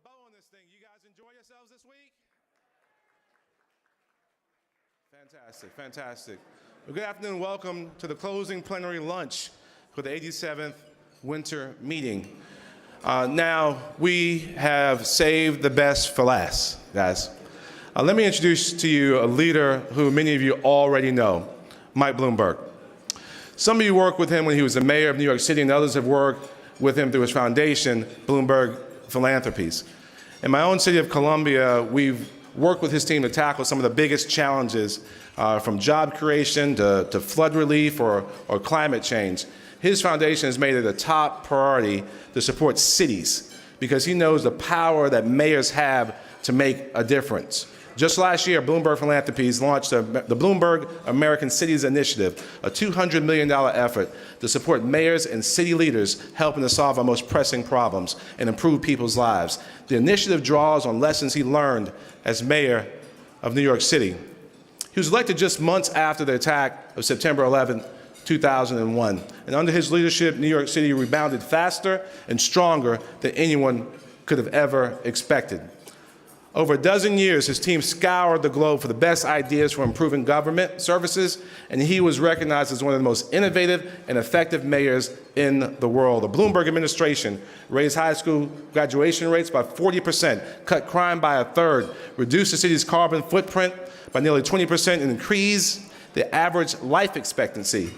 bow on this thing. You guys enjoy yourselves this week? Fantastic, fantastic. Well, good afternoon. Welcome to the closing plenary lunch for the 87th winter meeting. Now, we have saved the best for last, guys. Let me introduce to you a leader who many of you already know, Mike Bloomberg. Some of you worked with him when he was the mayor of New York City, and others have worked with him through his foundation, Bloomberg Philanthropies. In my own city of Columbia, we've worked with his team to tackle some of the biggest challenges, from job creation to flood relief or climate change. His foundation has made it a top priority to support cities because he knows the power that mayors have to make a difference. Just last year, Bloomberg Philanthropies launched the Bloomberg American Cities Initiative, a $200 million effort to support mayors and city leaders helping to solve our most pressing problems and improve people's lives. The initiative draws on lessons he learned as mayor of New York City. He was elected just months after the attack of September 11, 2001. And under his leadership, New York City rebounded faster and stronger than anyone could have ever expected. Over a dozen years, his team scoured the globe for the best ideas for improving government services, and he was recognized as one of the most innovative and effective mayors in the world. The Bloomberg administration raised high school graduation rates by 40%, cut crime by a third, reduced the city's carbon footprint by nearly 20%, and increased the average life expectancy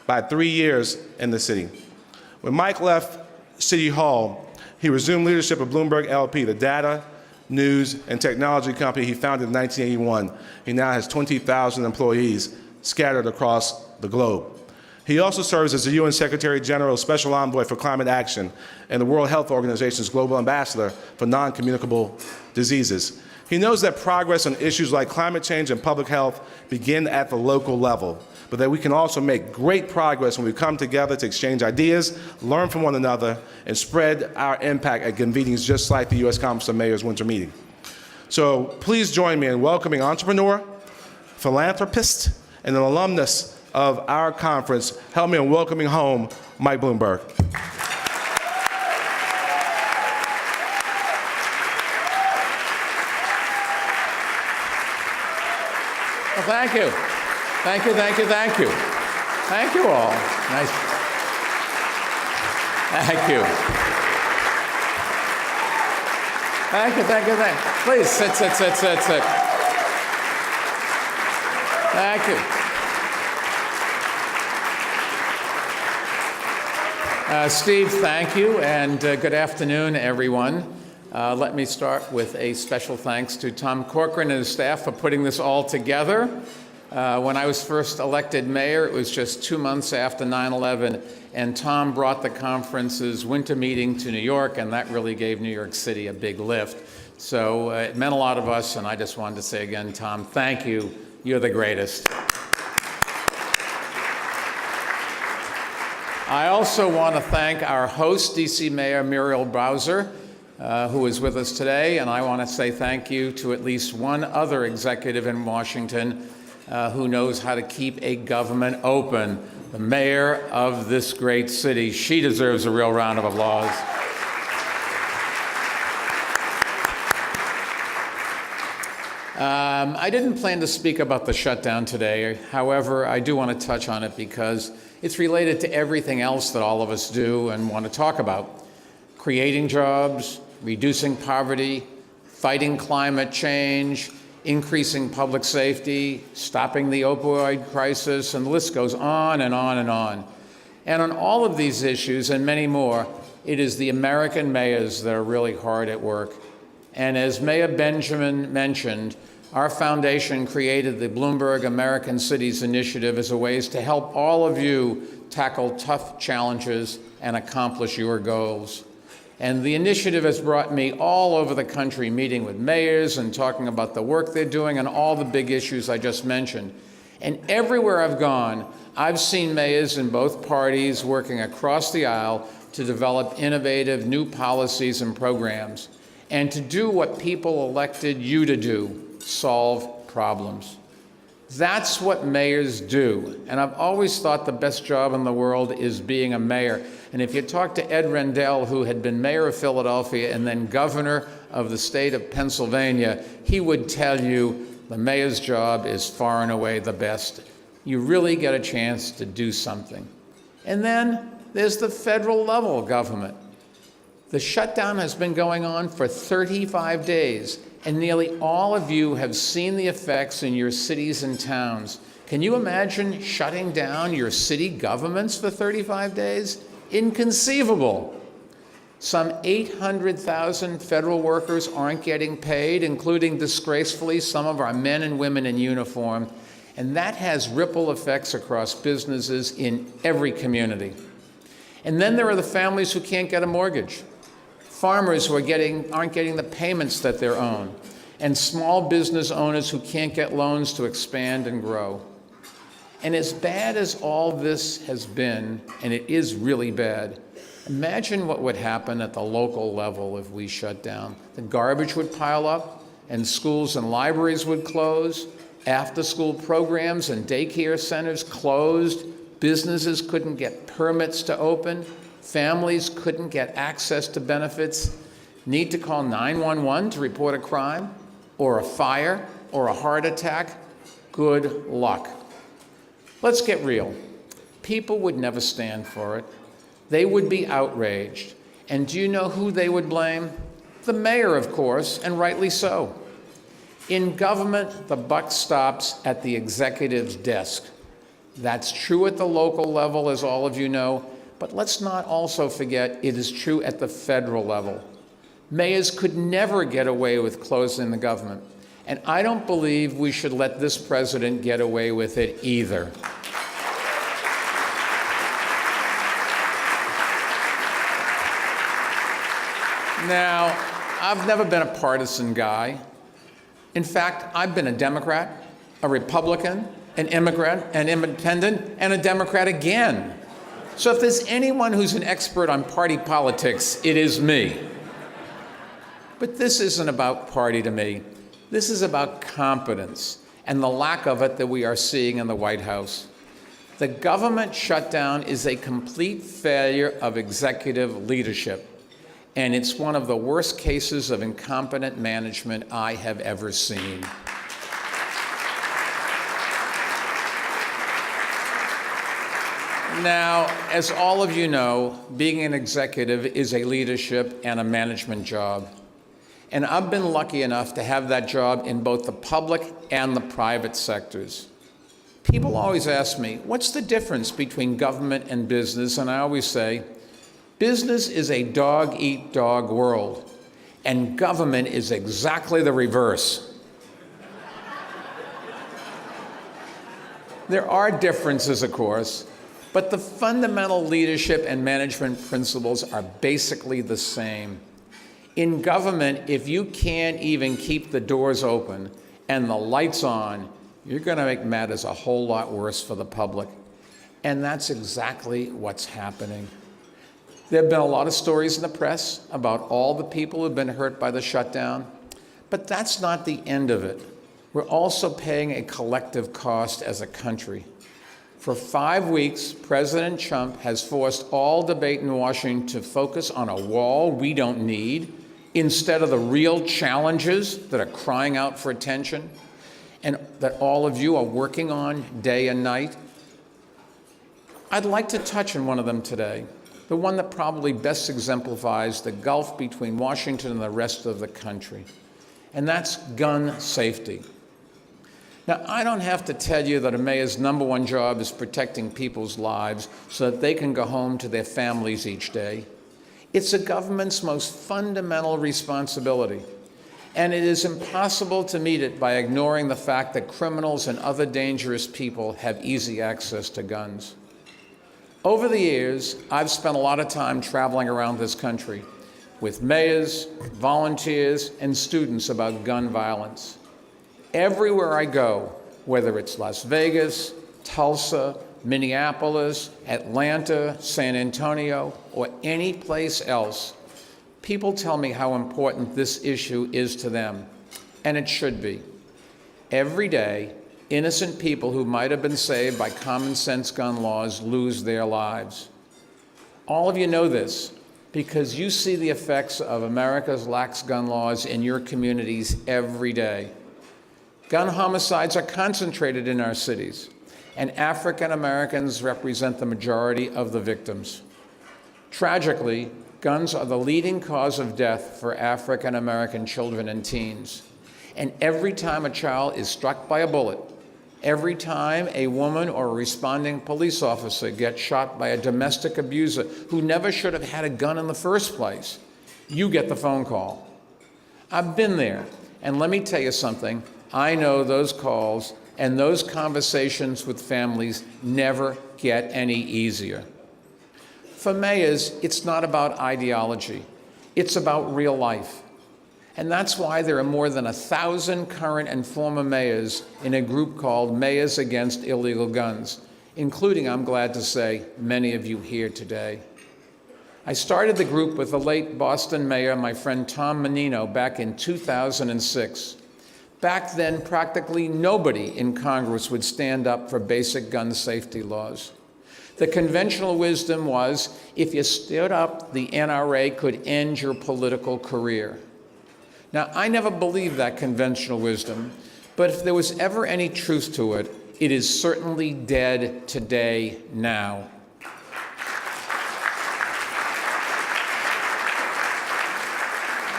by 3 years in the city. When Mike left City Hall, he resumed leadership of Bloomberg LP, the data, news, and technology company he founded in 1981. He now has 20,000 employees scattered across the globe. He also serves as the UN Secretary General's Special Envoy for Climate Action and the World Health Organization's Global Ambassador for Non-Communicable Diseases. He knows that progress on issues like climate change and public health begin at the local level, but that we can also make great progress when we come together to exchange ideas, learn from one another, and spread our impact at convenings just like the U.S. Conference of Mayors Winter Meeting. So please join me in welcoming entrepreneur, philanthropist, and an alumnus of our conference. Help me in welcoming home Mike Bloomberg. Well, thank you. Thank you, thank you, thank you. Thank you all. Nice. Thank you. Thank you, thank you, thank you. Please, sit. Thank you. Steve, thank you, and good afternoon, everyone. Let me start with a special thanks to Tom Corcoran and his staff for putting this all together. When I was first elected mayor, it was just 2 months after 9/11, and Tom brought the conference's winter meeting to New York, and that really gave New York City a big lift. So it meant a lot of us, and I just wanted to say again, Tom, thank you. You're the greatest. I also want to thank our host, D.C. Mayor Muriel Bowser, who is with us today, and I want to say thank you to at least one other executive in Washington who knows how to keep a government open, the mayor of this great city. She deserves a real round of applause. I didn't plan to speak about the shutdown today. However, I do want to touch on it because it's related to everything else that all of us do and want to talk about. Creating jobs, reducing poverty, fighting climate change, increasing public safety, stopping the opioid crisis, and the list goes on and on and on. And on all of these issues and many more, it is the American mayors that are really hard at work. And as Mayor Benjamin mentioned, our foundation created the Bloomberg American Cities Initiative as a ways to help all of you tackle tough challenges and accomplish your goals. And the initiative has brought me all over the country, meeting with mayors and talking about the work they're doing and all the big issues I just mentioned. And everywhere I've gone, I've seen mayors in both parties working across the aisle to develop innovative new policies and programs, and to do what people elected you to do, solve problems. That's what mayors do. And I've always thought the best job in the world is being a mayor. And if you talk to Ed Rendell, who had been mayor of Philadelphia and then governor of the state of Pennsylvania, he would tell you the mayor's job is far and away the best. You really get a chance to do something. And then there's the federal level of government. The shutdown has been going on for 35 days, and nearly all of you have seen the effects in your cities and towns. Can you imagine shutting down your city governments for 35 days? Inconceivable. Some 800,000 federal workers aren't getting paid, including, disgracefully, some of our men and women in uniform, and that has ripple effects across businesses in every community. And then there are the families who can't get a mortgage, farmers who aren't getting the payments that they're owed, and small business owners who can't get loans to expand and grow. And as bad as all this has been, and it is really bad, imagine what would happen at the local level if we shut down. The garbage would pile up, and schools and libraries would close, after-school programs and daycare centers closed, businesses couldn't get permits to open, families couldn't get access to benefits, need to call 911 to report a crime, or a fire, or a heart attack. Good luck. Let's get real. People would never stand for it. They would be outraged. And do you know who they would blame? The mayor, of course, and rightly so. In government, the buck stops at the executive's desk. That's true at the local level, as all of you know, but let's not also forget it is true at the federal level. Mayors could never get away with closing the government, and I don't believe we should let this president get away with it either. Now, I've never been a partisan guy. In fact, I've been a Democrat, a Republican, an immigrant, an independent, and a Democrat again. So if there's anyone who's an expert on party politics, it is me. But this isn't about party to me. This is about competence and the lack of it that we are seeing in the White House. The government shutdown is a complete failure of executive leadership, and it's one of the worst cases of incompetent management I have ever seen. Now, as all of you know, being an executive is a leadership and a management job. And I've been lucky enough to have that job in both the public and the private sectors. People always ask me, what's the difference between government and business? And I always say, business is a dog-eat-dog world, and government is exactly the reverse. There are differences, of course, but the fundamental leadership and management principles are basically the same. In government, if you can't even keep the doors open and the lights on, you're going to make matters a whole lot worse for the public. And that's exactly what's happening. There have been a lot of stories in the press about all the people who have been hurt by the shutdown, but that's not the end of it. We're also paying a collective cost as a country. For 5 weeks, President Trump has forced all debate in Washington to focus on a wall we don't need instead of the real challenges that are crying out for attention and that all of you are working on day and night. I'd like to touch on one of them today, the one that probably best exemplifies the gulf between Washington and the rest of the country, and that's gun safety. Now, I don't have to tell you that a mayor's number one job is protecting people's lives so that they can go home to their families each day. It's a government's most fundamental responsibility, and it is impossible to meet it by ignoring the fact that criminals and other dangerous people have easy access to guns. Over the years, I've spent a lot of time traveling around this country with mayors, volunteers, and students about gun violence. Everywhere I go, whether it's Las Vegas, Tulsa, Minneapolis, Atlanta, San Antonio, or any place else, people tell me how important this issue is to them, and it should be. Every day, innocent people who might have been saved by common sense gun laws lose their lives. All of you know this, because you see the effects of America's lax gun laws in your communities every day. Gun homicides are concentrated in our cities, and African Americans represent the majority of the victims. Tragically, guns are the leading cause of death for African American children and teens. And every time a child is struck by a bullet, every time a woman or a responding police officer gets shot by a domestic abuser who never should have had a gun in the first place, you get the phone call. I've been there, and let me tell you something. I know those calls and those conversations with families never get any easier. For mayors, it's not about ideology. It's about real life. And that's why there are more than 1,000 current and former mayors in a group called Mayors Against Illegal Guns, including, I'm glad to say, many of you here today. I started the group with the late Boston mayor, my friend Tom Menino, back in 2006. Back then, practically nobody in Congress would stand up for basic gun safety laws. The conventional wisdom was, if you stood up, the NRA could end your political career. Now, I never believed that conventional wisdom, but if there was ever any truth to it, it is certainly dead today now.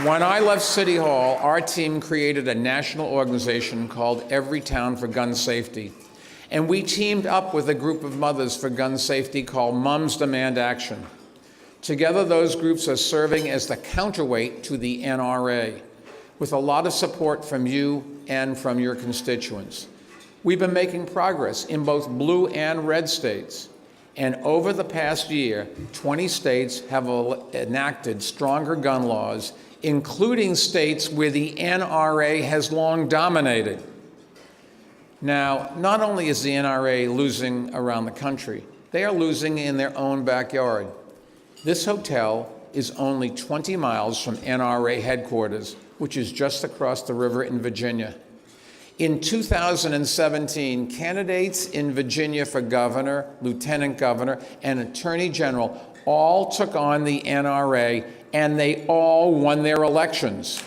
When I left City Hall, our team created a national organization called Every Town for Gun Safety. And we teamed up with a group of mothers for gun safety called Moms Demand Action. Together, those groups are serving as the counterweight to the NRA, with a lot of support from you and from your constituents. We've been making progress in both blue and red states. And over the past year, 20 states have enacted stronger gun laws, including states where the NRA has long dominated. Now, not only is the NRA losing around the country, they are losing in their own backyard. This hotel is only 20 miles from NRA headquarters, which is just across the river in Virginia. In 2017, candidates in Virginia for governor, lieutenant governor, and attorney general all took on the NRA, and they all won their elections.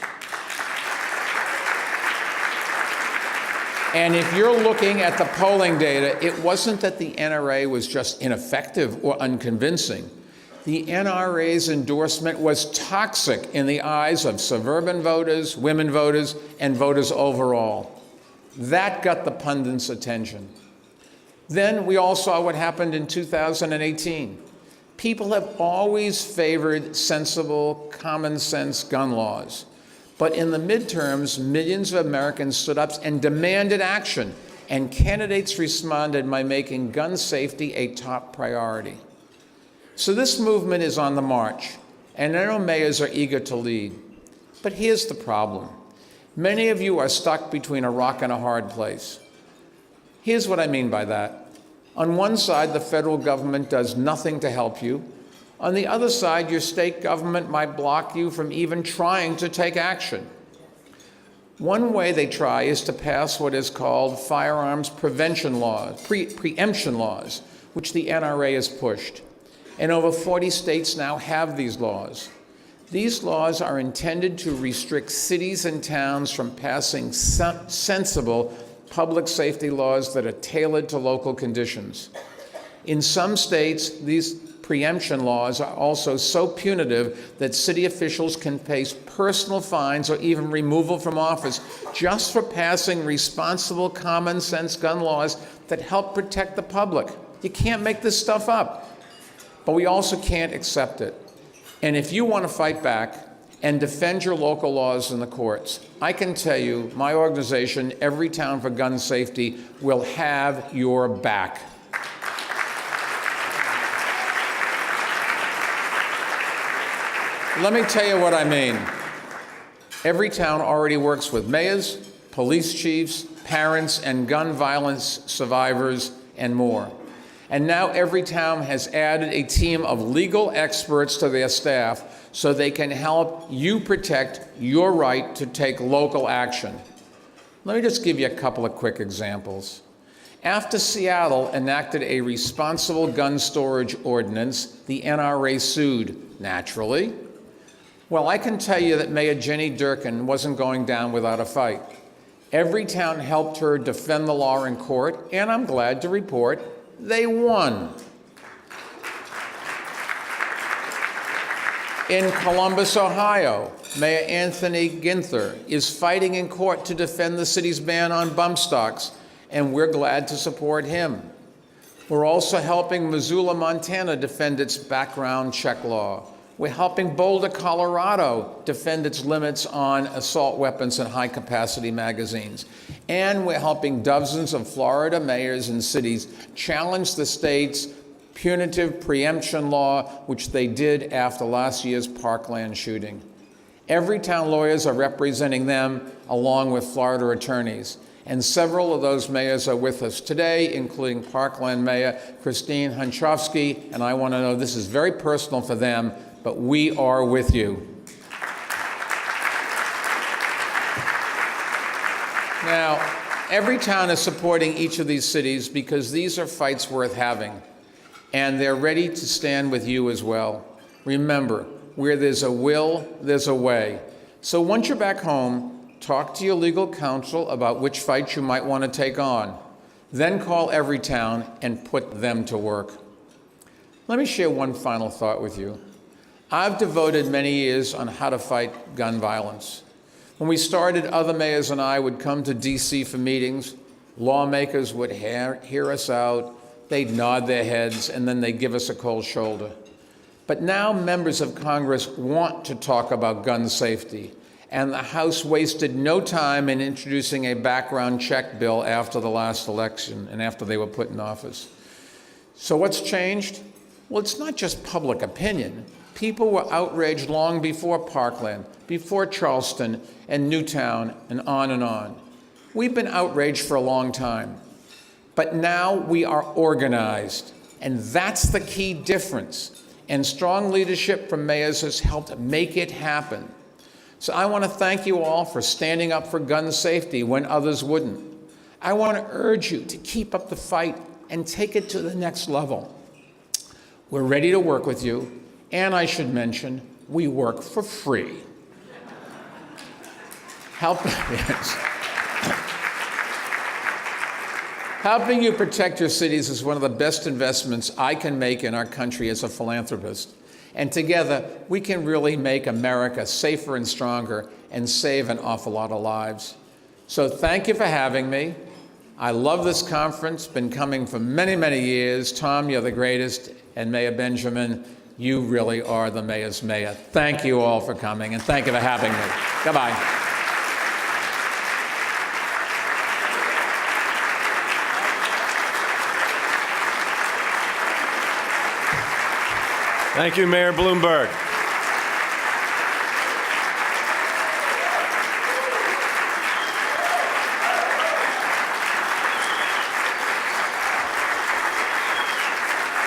And if you're looking at the polling data, it wasn't that the NRA was just ineffective or unconvincing. The NRA's endorsement was toxic in the eyes of suburban voters, women voters, and voters overall. That got the pundits' attention. Then we all saw what happened in 2018. People have always favored sensible, common sense gun laws. But in the midterms, millions of Americans stood up and demanded action, and candidates responded by making gun safety a top priority. So this movement is on the march, and I know mayors are eager to lead. But here's the problem. Many of you are stuck between a rock and a hard place. Here's what I mean by that. On one side, the federal government does nothing to help you. On the other side, your state government might block you from even trying to take action. One way they try is to pass what is called firearms prevention laws, preemption laws, which the NRA has pushed. And over 40 states now have these laws. These laws are intended to restrict cities and towns from passing sensible public safety laws that are tailored to local conditions. In some states, these preemption laws are also so punitive that city officials can face personal fines or even removal from office just for passing responsible, common sense gun laws that help protect the public. You can't make this stuff up. But we also can't accept it. And if you want to fight back and defend your local laws in the courts, I can tell you my organization, Every Town for Gun Safety, will have your back. Let me tell you what I mean. Every town already works with mayors, police chiefs, parents, and gun violence survivors, and more. And now every town has added a team of legal experts to their staff so they can help you protect your right to take local action. Let me just give you a couple of quick examples. After Seattle enacted a responsible gun storage ordinance, the NRA sued, naturally. Well, I can tell you that Mayor Jenny Durkin wasn't going down without a fight. Every town helped her defend the law in court, and I'm glad to report they won. In Columbus, Ohio, Mayor Anthony Ginther is fighting in court to defend the city's ban on bump stocks, and we're glad to support him. We're also helping Missoula, Montana defend its background check law. We're helping Boulder, Colorado defend its limits on assault weapons and high-capacity magazines. And we're helping dozens of Florida mayors and cities challenge the state's punitive preemption law, which they did after last year's Parkland shooting. Every town lawyers are representing them, along with Florida attorneys. And several of those mayors are with us today, including Parkland Mayor Christine Hunchofsky, and I want to know this is very personal for them, but we are with you. Now, every town is supporting each of these cities because these are fights worth having, and they're ready to stand with you as well. Remember, where there's a will, there's a way. So once you're back home, talk to your legal counsel about which fights you might want to take on. Then call every town and put them to work. Let me share one final thought with you. I've devoted many years on how to fight gun violence. When we started, other mayors and I would come to DC for meetings. Lawmakers would hear us out, they'd nod their heads, and then they'd give us a cold shoulder. But now members of Congress want to talk about gun safety, and the House wasted no time in introducing a background check bill after the last election and after they were put in office. So what's changed? Well, it's not just public opinion. People were outraged long before Parkland, before Charleston and Newtown, and on and on. We've been outraged for a long time, but now we are organized, and that's the key difference. And strong leadership from mayors has helped make it happen. So I want to thank you all for standing up for gun safety when others wouldn't. I want to urge you to keep up the fight and take it to the next level. We're ready to work with you, and I should mention, we work for free. Helping you protect your cities is one of the best investments I can make in our country as a philanthropist. And together, we can really make America safer and stronger and save an awful lot of lives. So thank you for having me. I love this conference, been coming for many, many years. Tom, you're the greatest, and Mayor Benjamin, you really are the mayor's mayor. Thank you all for coming, and thank you for having me. Goodbye. Thank you, Mayor Bloomberg.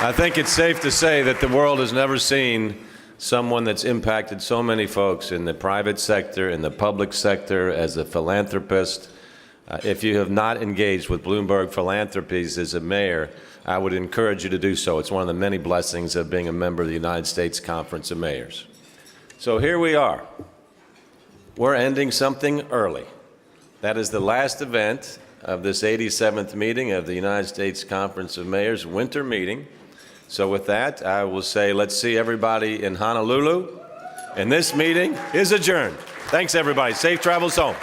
I think it's safe to say that the world has never seen someone that's impacted so many folks in the private sector, in the public sector, as a philanthropist. If you have not engaged with Bloomberg Philanthropies as a mayor, I would encourage you to do so. It's one of the many blessings of being a member of the United States Conference of Mayors. So here we are. We're ending something early. That is the last event of this 87th meeting of the United States Conference of Mayors winter meeting. So with that, I will say let's see everybody in Honolulu. And this meeting is adjourned. Thanks, everybody. Safe travels home.